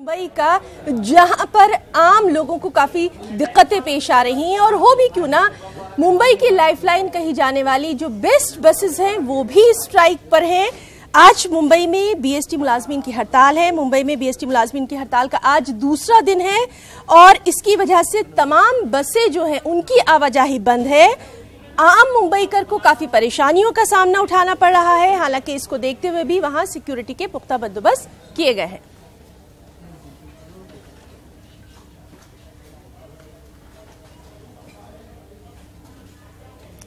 मुंबई का, जहां पर आम लोगों को काफी दिक्कतें पेश आ रही हैं और हो भी क्यों ना, मुंबई की लाइफलाइन कही जाने वाली जो बेस्ट बसेस हैं वो भी स्ट्राइक पर हैं। आज मुंबई में बीएसटी मुलाजमीन की हड़ताल है। मुंबई में बीएसटी मुलाजमीन की हड़ताल का आज दूसरा दिन है और इसकी वजह से तमाम बसें जो हैं उनकी आवाजाही बंद है। आम मुंबईकर को काफी परेशानियों का सामना उठाना पड़ रहा है। हालांकि इसको देखते हुए भी वहां सिक्योरिटी के पुख्ता बंदोबस्त किए गए हैं।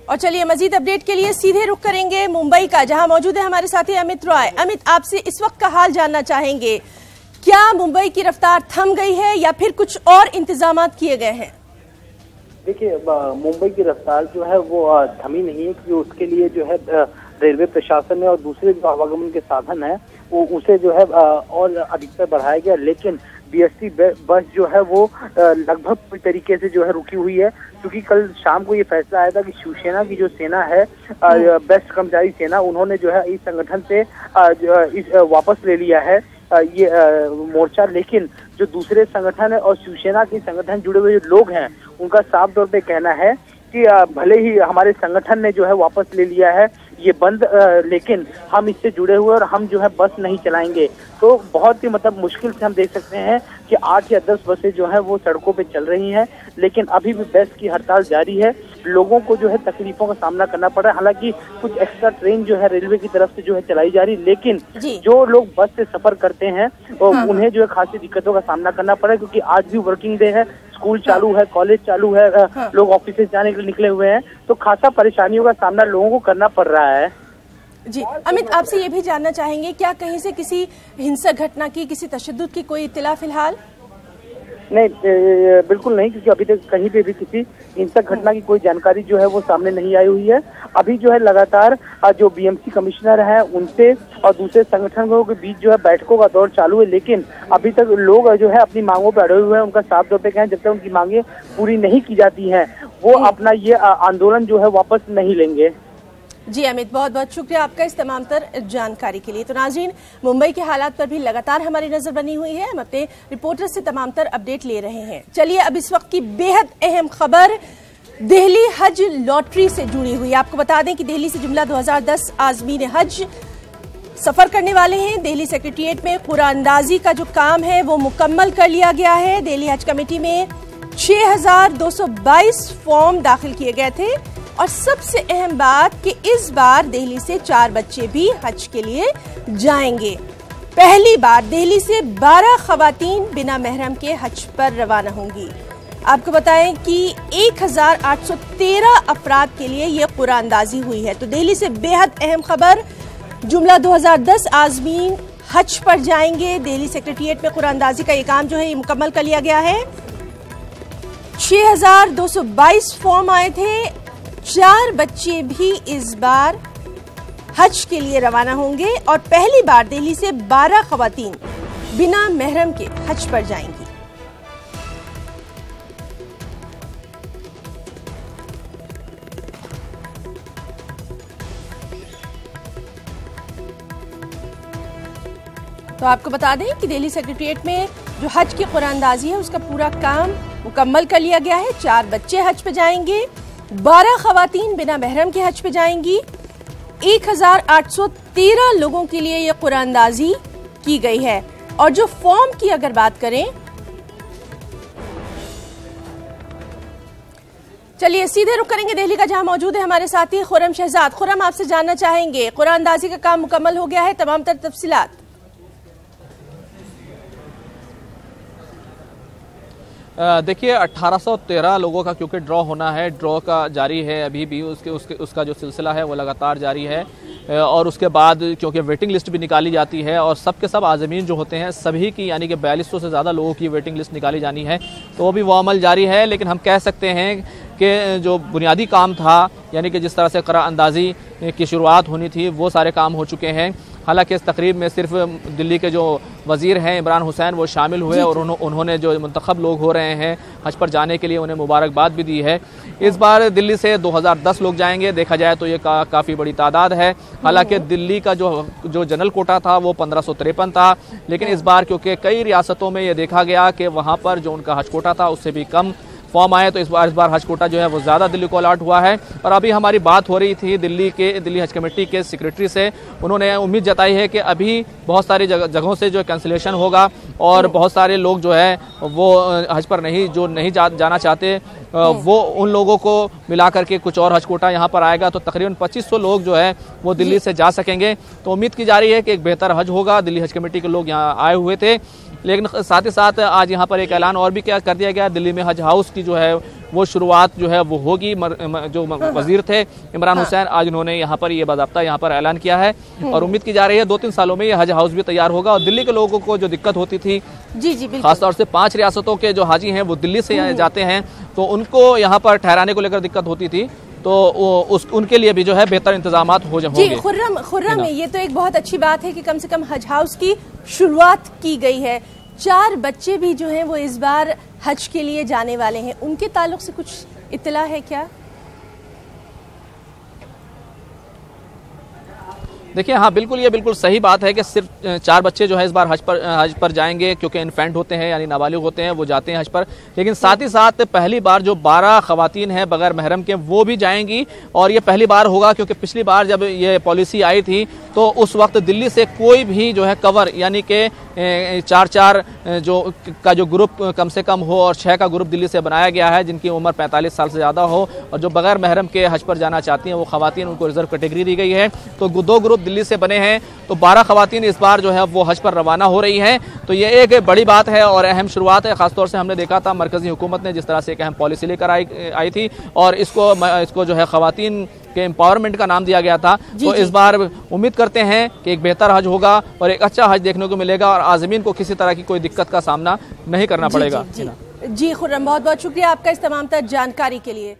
और चलिए मजीद अपडेट के लिए सीधे रुख करेंगे मुंबई का, जहां मौजूद है हमारे साथी अमित रॉय। अमित, आपसे इस वक्त का हाल जानना चाहेंगे, क्या मुंबई की रफ्तार थम गई है या फिर कुछ और इंतजाम किए गए हैं? देखिए, मुंबई की रफ्तार जो है वो थमी नहीं है, क्योंकि उसके लिए जो है रेलवे प्रशासन ने और दूसरे जो आवागमन के साधन है वो उसे जो है और अधिकतर बढ़ाया गया। लेकिन बीएसटी बस जो है वो लगभग पूरी तरीके से जो है रुकी हुई है, क्योंकि कल शाम को ये फैसला आया था कि शिवसेना की जो सेना है, बेस्ट कर्मचारी सेना, उन्होंने जो है इस संगठन से वापस ले लिया है ये मोर्चा। लेकिन जो दूसरे संगठन है और शिवसेना के संगठन जुड़े हुए जो लोग हैं उनका साफ तौर पे कहना है कि भले ही हमारे संगठन ने जो है वापस ले लिया है ये बंद, लेकिन हम इससे जुड़े हुए और हम जो है बस नहीं चलाएंगे। तो बहुत ही मुश्किल से हम देख सकते हैं कि 8 या 10 बसें जो है वो सड़कों पे चल रही हैं, लेकिन अभी भी बस की हड़ताल जारी है। लोगों को जो है तकलीफों का सामना करना पड़ रहा है। हालांकि कुछ एक्स्ट्रा ट्रेन जो है रेलवे की तरफ से जो है चलाई जा रही, लेकिन जो लोग बस से सफर करते हैं उन्हें जो है खासी दिक्कतों का सामना करना पड़ा है, क्योंकि आज भी वर्किंग डे है, स्कूल चालू है, कॉलेज चालू है, लोग ऑफिस जाने के लिए निकले हुए हैं, तो खासा परेशानियों का सामना लोगों को करना पड़ रहा है। जी अमित, आपसे ये भी जानना चाहेंगे, क्या कहीं से किसी हिंसक घटना की, किसी तशद्दुद की कोई इत्तला फिलहाल? नहीं, बिल्कुल नहीं, क्योंकि अभी तक कहीं पे भी किसी हिंसक घटना की कोई जानकारी जो है वो सामने नहीं आई हुई है। अभी जो है लगातार जो बीएमसी कमिश्नर है उनसे और दूसरे संगठनों के बीच जो है बैठकों का दौर चालू है, लेकिन अभी तक लोग जो है अपनी मांगों पर अड़े हुए हैं। उनका साफ तौर पे कहना है जब तक उनकी मांगे पूरी नहीं की जाती हैं वो अपना ये आंदोलन जो है वापस नहीं लेंगे। जी अमित, बहुत बहुत शुक्रिया आपका इस तमाम तर जानकारी के लिए। तो नाज़रीन, मुंबई के हालात पर भी लगातार हमारी नजर बनी हुई है। हम अपने रिपोर्टर से तमाम तर अपडेट ले रहे हैं। चलिए अब इस वक्त की बेहद अहम खबर दिल्ली हज लॉटरी से जुड़ी हुई। आपको बता दें कि दिल्ली से जुमला 2010 आज़मीन हज सफर करने वाले हैं। दिल्ली सेक्रेटेरिएट में कुरानंदाजी का जो काम है वो मुकम्मल कर लिया गया है। दिल्ली हज कमेटी में 6222 फॉर्म दाखिल किए गए थे और सबसे अहम बात कि इस बार दिल्ली से 4 बच्चे भी हज के लिए जाएंगे। पहली बार दिल्ली से 12 खवातीन बिना महरम के हज पर रवाना होंगी। आपको बताएं कि 1813 अफराद के लिए यह कुरानंदाजी हुई है। तो दिल्ली से बेहद अहम खबर, जुमला 2010 आज़मीन हज पर जाएंगे। दिल्ली सेक्रेटेरिएट में कुरानंदाजी का ये काम जो है ये मुकम्मल कर लिया गया है। 6222 फॉर्म आए थे। 4 बच्चे भी इस बार हज के लिए रवाना होंगे और पहली बार दिल्ली से 12 खवातीन बिना महरम के हज पर जाएंगी। तो आपको बता दें कि दिल्ली सेक्रेटेरिएट में जो हज की कुरानंदाजी है उसका पूरा काम मुकम्मल कर लिया गया है। 4 बच्चे हज पे जाएंगे, 12 खवातीन बिना महरम के हज पे जाएंगी। 1813 लोगों के लिए यह कुरानंदाजी की गई है। और जो फॉर्म की अगर बात करें, चलिए सीधे रुक करेंगे दिल्ली का, जहां मौजूद है हमारे साथी खुर्रम शहजाद। खुर्रम, आपसे जानना चाहेंगे, कुरानंदाजी का काम मुकम्मल हो गया है, तमाम तर तफसीलात? देखिए, 1813 लोगों का क्योंकि ड्रॉ होना है, ड्रॉ का जारी है अभी भी, उसका जो सिलसिला है वो लगातार जारी है। और उसके बाद क्योंकि वेटिंग लिस्ट भी निकाली जाती है और सब के सब आज़मीन जो होते हैं सभी की, यानी कि 4200 से ज़्यादा लोगों की वेटिंग लिस्ट निकाली जानी है, तो वो भी वो अमल जारी है। लेकिन हम कह सकते हैं कि जो बुनियादी काम था, यानी कि जिस तरह से कुरानंदाजी की शुरुआत होनी थी, वो सारे काम हो चुके हैं। हालांकि इस तकरीब में सिर्फ दिल्ली के जो वज़ीर हैं इमरान हुसैन वो शामिल हुए और उन्होंने जो मुंतखब लोग हो रहे हैं हज पर जाने के लिए उन्हें मुबारकबाद भी दी है। इस बार दिल्ली से 2010 लोग जाएंगे। देखा जाए तो ये काफ़ी बड़ी तादाद है। हालांकि दिल्ली का जो जनरल कोटा था वो 1553 था, लेकिन इस बार क्योंकि कई रियासतों में ये देखा गया कि वहाँ पर जो उनका हज कोटा था उससे भी कम फॉर्म आए, तो इस बार हज कोटा जो है वो ज़्यादा दिल्ली को अलॉट हुआ है। और अभी हमारी बात हो रही थी दिल्ली हज कमेटी के सेक्रेटरी से, उन्होंने उम्मीद जताई है कि अभी बहुत सारी जगहों से जो कैंसिलेशन होगा और बहुत सारे लोग जो है वो हज पर नहीं जाना चाहते, वो उन लोगों को मिला करके कुछ और हज कोटा यहाँ पर आएगा, तो तकरीबन 2500 लोग जो है वो दिल्ली से जा सकेंगे। तो उम्मीद की जा रही है कि एक बेहतर हज होगा। दिल्ली हज कमेटी के लोग यहाँ आए हुए थे, लेकिन साथ ही साथ आज यहाँ पर एक ऐलान और भी क्या कर दिया गया। दिल्ली में हज हाउस की जो है वो शुरुआत जो है वो होगी। जो वजीर थे इमरान हुसैन, आज उन्होंने यहाँ पर ये बाज़ाब्ता यहाँ पर ऐलान किया है और उम्मीद की जा रही है 2-3 सालों में ये हज हाउस भी तैयार होगा। और दिल्ली के लोगों को जो दिक्कत होती थी, जी खासतौर से 5 रियासतों के जो हाजी हैं वो दिल्ली से जाते हैं, तो उनको यहाँ पर ठहराने को लेकर दिक्कत होती थी, तो उनके लिए भी जो है बेहतर इंतजाम हो जाएंगे। जी खुर्रम, ये तो एक बहुत अच्छी बात है कि कम से कम हज हाउस की शुरुआत की गई है। 4 बच्चे भी जो हैं वो इस बार हज के लिए जाने वाले हैं, उनके ताल्लुक से कुछ इत्तला है क्या? देखिए, हाँ बिल्कुल, ये बिल्कुल सही बात है कि सिर्फ 4 बच्चे जो है इस बार हज पर जाएंगे, क्योंकि इन्फेंट होते हैं यानी नाबालिग होते हैं, वो जाते हैं हज पर। लेकिन साथ ही साथ पहली बार जो 12 खवातीन हैं बगैर महरम के वो भी जाएंगी, और ये पहली बार होगा क्योंकि पिछली बार जब ये पॉलिसी आई थी तो उस वक्त दिल्ली से कोई भी जो है कवर यानी कि 4-4 जो ग्रुप कम से कम हो और 6 का ग्रुप दिल्ली से बनाया गया है जिनकी उम्र 45 साल से ज़्यादा हो, और जो बगैर महरम के हज पर जाना चाहती हैं वो खवातीन, उनको रिजर्व कैटेगरी दी गई है। तो 2 ग्रुप दिल्ली से बने हैं, तो 12 खवातीन इस बार जो है वो हज पर रवाना हो रही हैं। तो ये एक बड़ी बात है और अहम शुरुआत है। खासतौर से हमने देखा था मरकजी हुकूमत ने जिस तरह से एक अहम पॉलिसी लेकर आई थी और इसको जो है खवातीन के एम्पावरमेंट का नाम दिया गया था। तो इस बार उम्मीद करते हैं कि एक बेहतर हज होगा और एक अच्छा हज देखने को मिलेगा और आज़मीन को किसी तरह की कोई दिक्कत का सामना नहीं करना पड़ेगा। जी खुर्रम, बहुत बहुत शुक्रिया आपका इस तमाम जानकारी के लिए।